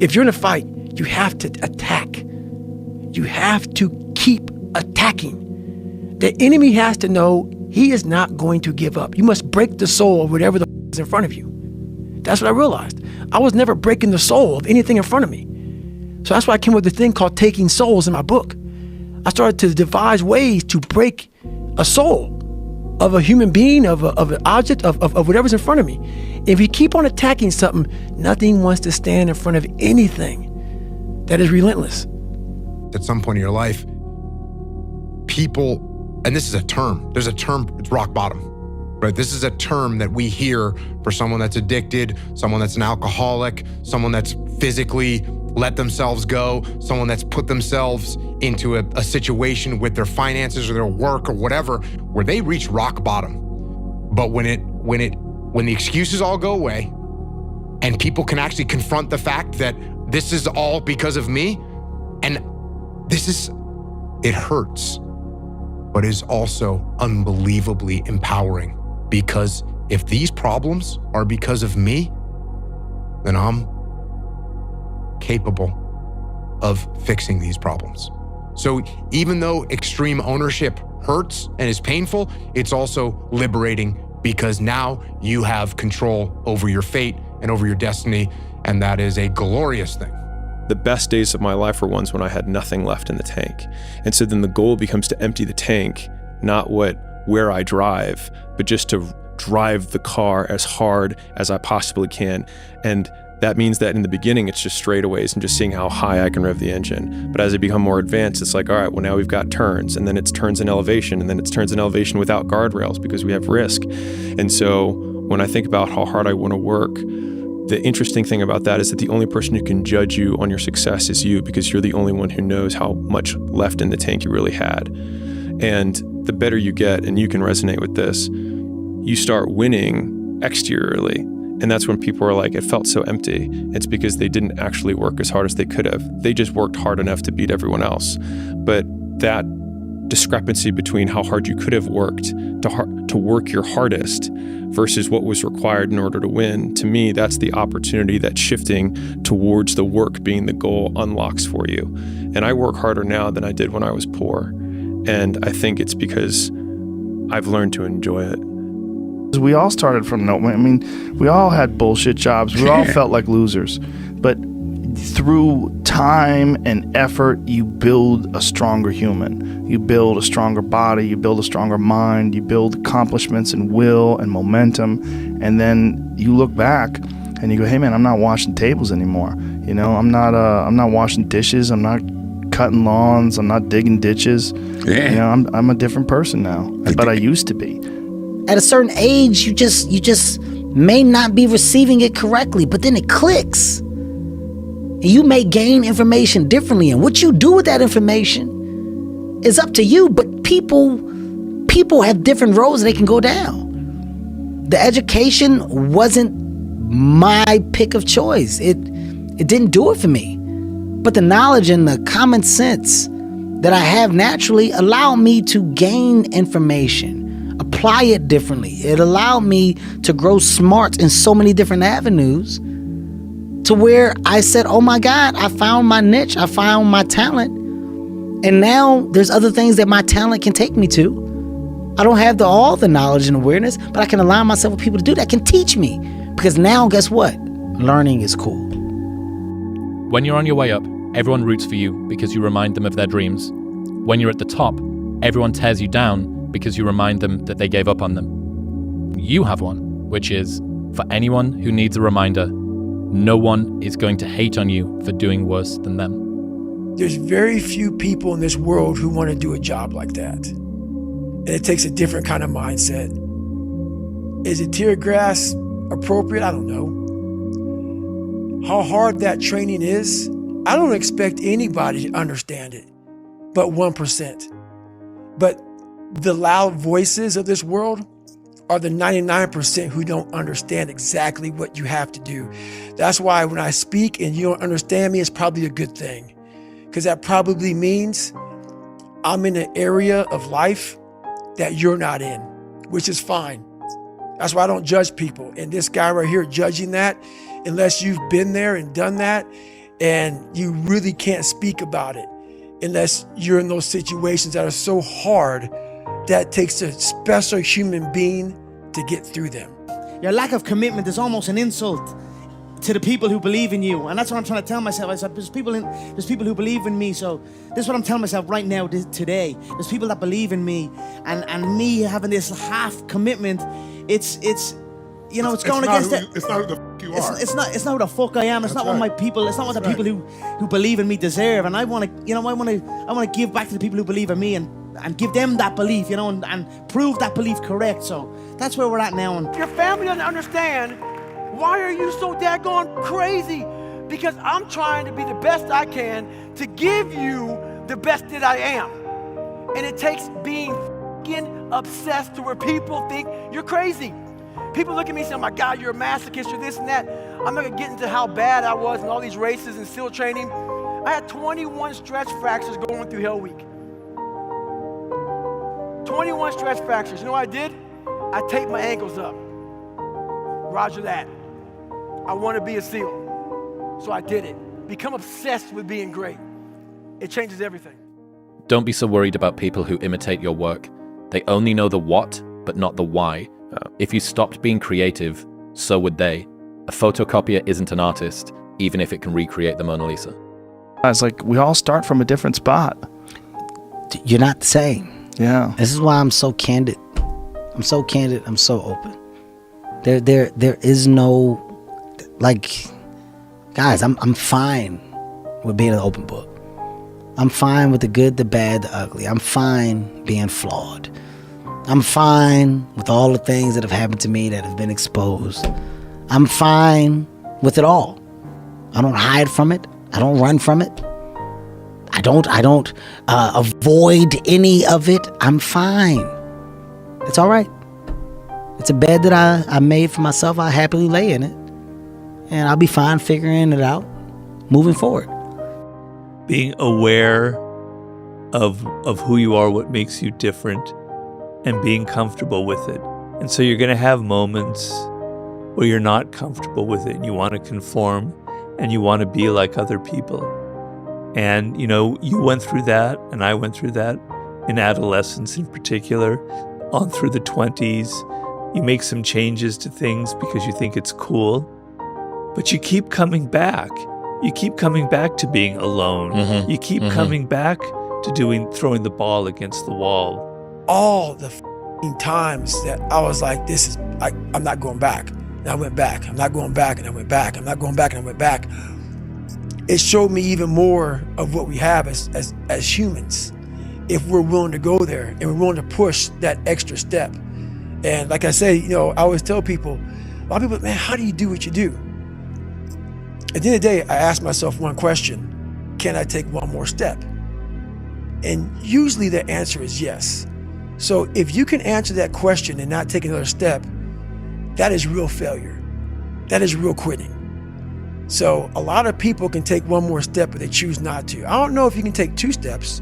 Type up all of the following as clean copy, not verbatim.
If you're in a fight, you have to attack. You have to keep attacking. The enemy has to know he is not going to give up. You must break the soul of whatever is in front of you. That's what I realized. I was never breaking the soul of anything in front of me. So that's why I came with the thing called Taking Souls in my book. I started to devise ways to break a soul of a human being, of an object, of whatever's in front of me. If you keep on attacking something, nothing wants to stand in front of anything that is relentless. At some point in your life, people, and this is a term, there's a term, it's rock bottom, right? This is a term that we hear for someone that's addicted, someone that's an alcoholic, someone that's physically let themselves go, someone that's put themselves into a situation with their finances or their work or whatever, where they reach rock bottom. But when the excuses all go away and people can actually confront the fact that this is all because of me, and it hurts, but is also unbelievably empowering, because if these problems are because of me, then I'm capable of fixing these problems. So even though extreme ownership hurts and is painful, it's also liberating, because now you have control over your fate and over your destiny, and that is a glorious thing. The best days of my life were ones when I had nothing left in the tank. And so then the goal becomes to empty the tank, not where I drive, but just to drive the car as hard as I possibly can. And that means that in the beginning, it's just straightaways and just seeing how high I can rev the engine. But as I become more advanced, it's like, all right, well, now we've got turns, and then it's turns in elevation, and then it's turns in elevation without guardrails because we have risk. And so when I think about how hard I want to work, the interesting thing about that is that the only person who can judge you on your success is you, because you're the only one who knows how much left in the tank you really had. And the better you get, and you can resonate with this, you start winning exteriorly. And that's when people are like, it felt so empty. It's because they didn't actually work as hard as they could have. They just worked hard enough to beat everyone else. But that discrepancy between how hard you could have worked to work your hardest versus what was required in order to win, to me, that's the opportunity that shifting towards the work being the goal unlocks for you. And I work harder now than I did when I was poor. And I think it's because I've learned to enjoy it. We all started from nowhere. I mean, we all had bullshit jobs. We all felt like losers. But through time and effort, you build a stronger human. You build a stronger body. You build a stronger mind. You build accomplishments and will and momentum. And then you look back and you go, hey, man, I'm not washing tables anymore. You know, I'm not washing dishes. I'm not cutting lawns. I'm not digging ditches. Yeah. You know, I'm a different person now. But I used to be. At a certain age, you just may not be receiving it correctly, but then it clicks. And you may gain information differently, and what you do with that information is up to you, but people have different roads they can go down. The education wasn't my pick of choice. It didn't do it for me. But the knowledge and the common sense that I have naturally allowed me to gain information, apply it differently. It allowed me to grow smart in so many different avenues, to where I said, oh my God, I found my niche, I found my talent, and now there's other things that my talent can take me to. I don't have all the knowledge and awareness, but I can align myself with people to do that, can teach me. Because now, guess what? Learning is cool. When you're on your way up, everyone roots for you because you remind them of their dreams. When you're at the top, everyone tears you down because you remind them that they gave up on them. You have one, which is, for anyone who needs a reminder, no one is going to hate on you for doing worse than them. There's very few people in this world who want to do a job like that. And it takes a different kind of mindset. Is it tear gas appropriate? I don't know. How hard that training is, I don't expect anybody to understand it, but 1%. But the loud voices of this world are the 99% who don't understand exactly what you have to do. That's why when I speak and you don't understand me, it's probably a good thing, because that probably means I'm in an area of life that you're not in, which is fine. That's why I don't judge people. And this guy right here judging that, unless you've been there and done that, And you really can't speak about it unless you're in those situations that are so hard that it takes a special human being to get through them. Your lack of commitment is almost an insult to the people who believe in you. And that's what I'm trying to tell myself. I said, there's people who believe in me. So this is what I'm telling myself right now, today. There's people that believe in me, and me having this half commitment, it's you know, it's going against it. It's not who the fuck you are. It's not who the fuck I am. It's not what my people. It's not what the people who believe in me deserve. And I want to give back to the people who believe in me and give them that belief, you know, and prove that belief correct. So that's where we're at now. And your family doesn't understand. Why are you so daggone crazy? Because I'm trying to be the best I can to give you the best that I am. And it takes being fucking obsessed to where people think you're crazy. People look at me and say, oh my God, you're a masochist, you're this and that. I'm not gonna get into how bad I was in all these races and SEAL training. I had 21 stretch fractures going through Hell Week. 21 stretch fractures. You know what I did? I taped my ankles up. Roger that. I want to be a SEAL. So I did it. Become obsessed with being great. It changes everything. Don't be so worried about people who imitate your work. They only know the what, but not the why. If you stopped being creative, so would they. A photocopier isn't an artist, even if it can recreate the Mona Lisa. It's like we all start from a different spot. You're not the same. Yeah. This is why I'm so candid. I'm so candid. I'm so open. There is no, like, guys, I'm fine with being an open book. I'm fine with the good, the bad, the ugly. I'm fine being flawed. I'm fine with all the things that have happened to me that have been exposed. I'm fine with it all. I don't hide from it. I don't run from it. I don't avoid any of it. I'm fine. It's all right. It's a bed that I made for myself. I happily lay in it. And I'll be fine figuring it out, moving forward. Being aware of who you are, what makes you different, and being comfortable with it. And so you're going to have moments where you're not comfortable with it and you want to conform and you want to be like other people. And, you know, you went through that and I went through that in adolescence in particular, on through the 20s. You make some changes to things because you think it's cool, but you keep coming back. You keep coming back to being alone. Mm-hmm. You keep coming back to throwing the ball against the wall. All the times that I was like, I'm not going back. And I went back. I'm not going back. And I went back. I'm not going back. And I went back. It showed me even more of what we have as humans, if we're willing to go there and we're willing to push that extra step. And like I say, you know, I always tell people, a lot of people, man, how do you do what you do? At the end of the day, I ask myself one question: can I take one more step? And usually the answer is yes. So if you can answer that question and not take another step, that is real failure. That is real quitting. So a lot of people can take one more step, but they choose not to. I don't know if you can take 2 steps.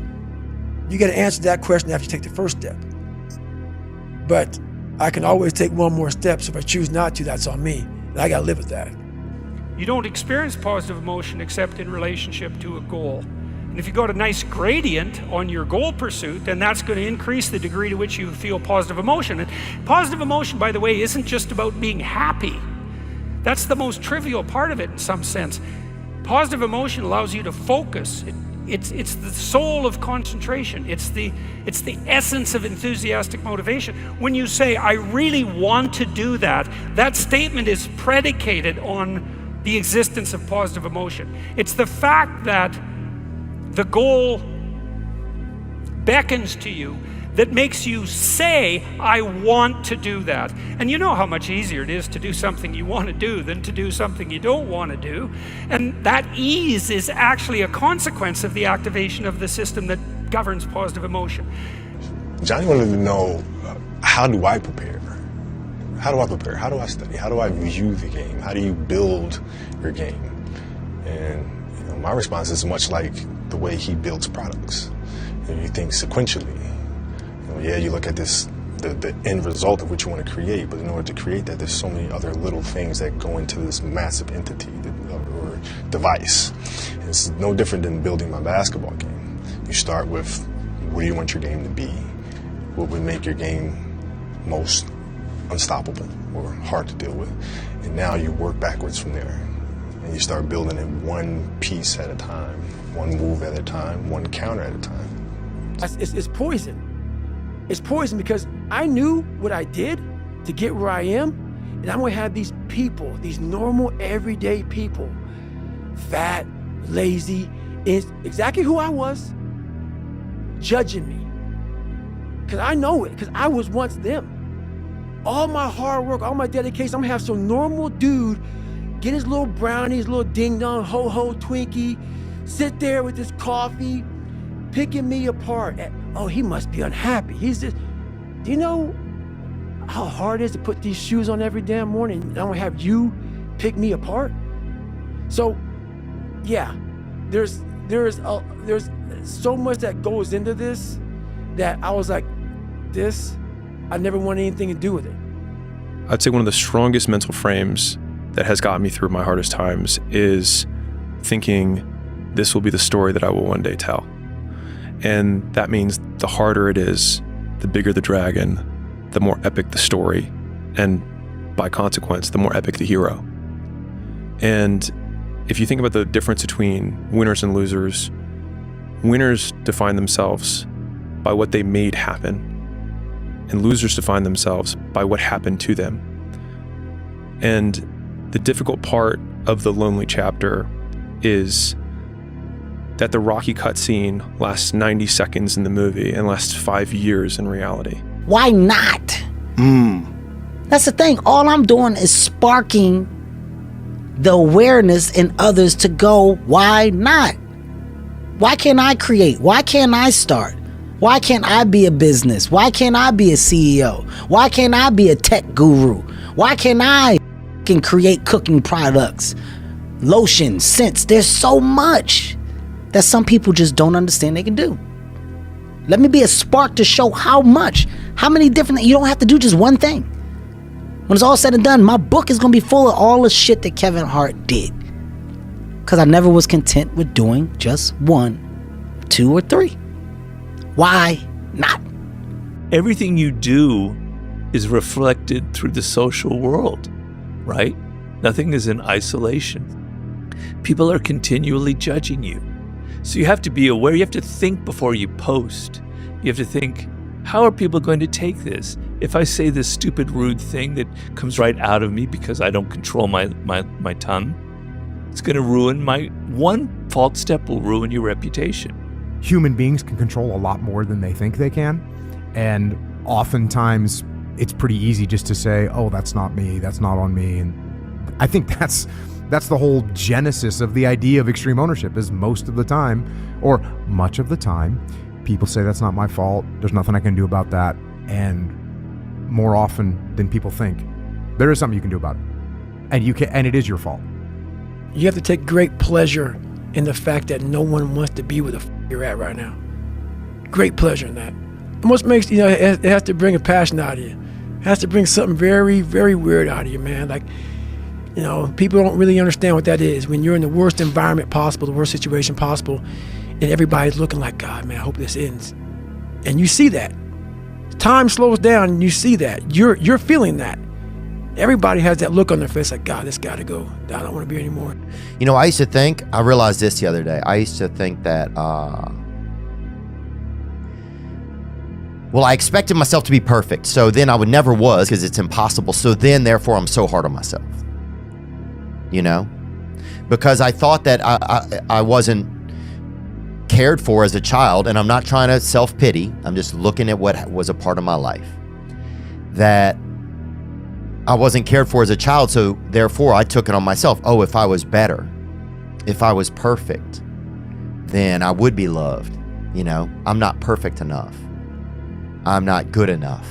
You got to answer that question after you take the first step. But I can always take one more step, so if I choose not to, that's on me. And I got to live with that. You don't experience positive emotion except in relationship to a goal. And if you got a nice gradient on your goal pursuit, then that's going to increase the degree to which you feel positive emotion. And positive emotion, by the way, isn't just about being happy. That's the most trivial part of it in some sense. Positive emotion allows you to focus. It's the soul of concentration. It's the essence of enthusiastic motivation. When you say, I really want to do that, that statement is predicated on the existence of positive emotion. It's the fact that the goal beckons to you that makes you say, I want to do that. And you know how much easier it is to do something you want to do than to do something you don't want to do. And that ease is actually a consequence of the activation of the system that governs positive emotion. Johnny wanted to know, how do I prepare? How do I prepare? How do I study? How do I view the game? How do you build your game? And my response is much like the way he builds products. You think sequentially. You look at the end result of what you want to create, but in order to create that, there's so many other little things that go into this massive entity, or device. It's no different than building my basketball game. You start with, what do you want your game to be? What would make your game most unstoppable or hard to deal with? And now you work backwards from there. And you start building it one piece at a time, one move at a time, one counter at a time. It's poison. It's poison because I knew what I did to get where I am, and I'm gonna have these people, these normal, everyday people, fat, lazy, is exactly who I was, judging me. Because I know it, because I was once them. All my hard work, all my dedication, I'm gonna have some normal dude get his little brownie, his little ding-dong, ho-ho Twinkie, sit there with his coffee, picking me apart. Oh, he must be unhappy. He's just, do you know how hard it is to put these shoes on every damn morning and I'm gonna have you pick me apart? So, yeah, there's so much that goes into this that I was like, I never want anything to do with it. I'd say one of the strongest mental frames that has gotten me through my hardest times is thinking this will be the story that I will one day tell. And that means the harder it is, the bigger the dragon, the more epic the story, and by consequence, the more epic the hero. And if you think about the difference between winners and losers, winners define themselves by what they made happen, and losers define themselves by what happened to them. And the difficult part of the lonely chapter is that the Rocky cutscene lasts 90 seconds in the movie and lasts 5 years in reality. Why not? That's the thing. All I'm doing is sparking the awareness in others to go, why not? Why can't I create? Why can't I start? Why can't I be a business? Why can't I be a CEO? Why can't I be a tech guru? Why can't I can create cooking products, lotion, scents? There's so much that some people just don't understand they can do. Let me be a spark to show how many different, you don't have to do just one thing. When it's all said and done, my book is gonna be full of all the shit that Kevin Hart did. Cause I never was content with doing just 1, 2, or 3. Why not? Everything you do is reflected through the social world, right? Nothing is in isolation. People are continually judging you. So you have to be aware. You have to think before you post. You have to think, how are people going to take this? If I say this stupid, rude thing that comes right out of me because I don't control my tongue, it's going to ruin one false step will ruin your reputation. Human beings can control a lot more than they think they can. And oftentimes it's pretty easy just to say, oh, that's not me, that's not on me. And I think that's the whole genesis of the idea of extreme ownership, is most of the time, or much of the time, people say that's not my fault, there's nothing I can do about that. And more often than people think, there is something you can do about it. And it is your fault. You have to take great pleasure in the fact that no one wants to be where the you're at right now. Great pleasure in that. It most makes, it has to bring a passion out of you. It has to bring something very, very weird out of you, man. Like, people don't really understand what that is. When you're in the worst environment possible, the worst situation possible, and everybody's looking like, God, man, I hope this ends. And you see that. Time slows down and you see that. You're feeling that. Everybody has that look on their face like, God, this got to go. I don't want to be anymore. I used to think, I realized this the other day, I used to think that, I expected myself to be perfect. So then I never was, because it's impossible. So then, therefore, I'm so hard on myself. Because I thought that I wasn't cared for as a child, and I'm not trying to self-pity. I'm just looking at what was a part of my life. That I wasn't cared for as a child, so therefore I took it on myself. Oh, if I was better, if I was perfect, then I would be loved. I'm not perfect enough. I'm not good enough.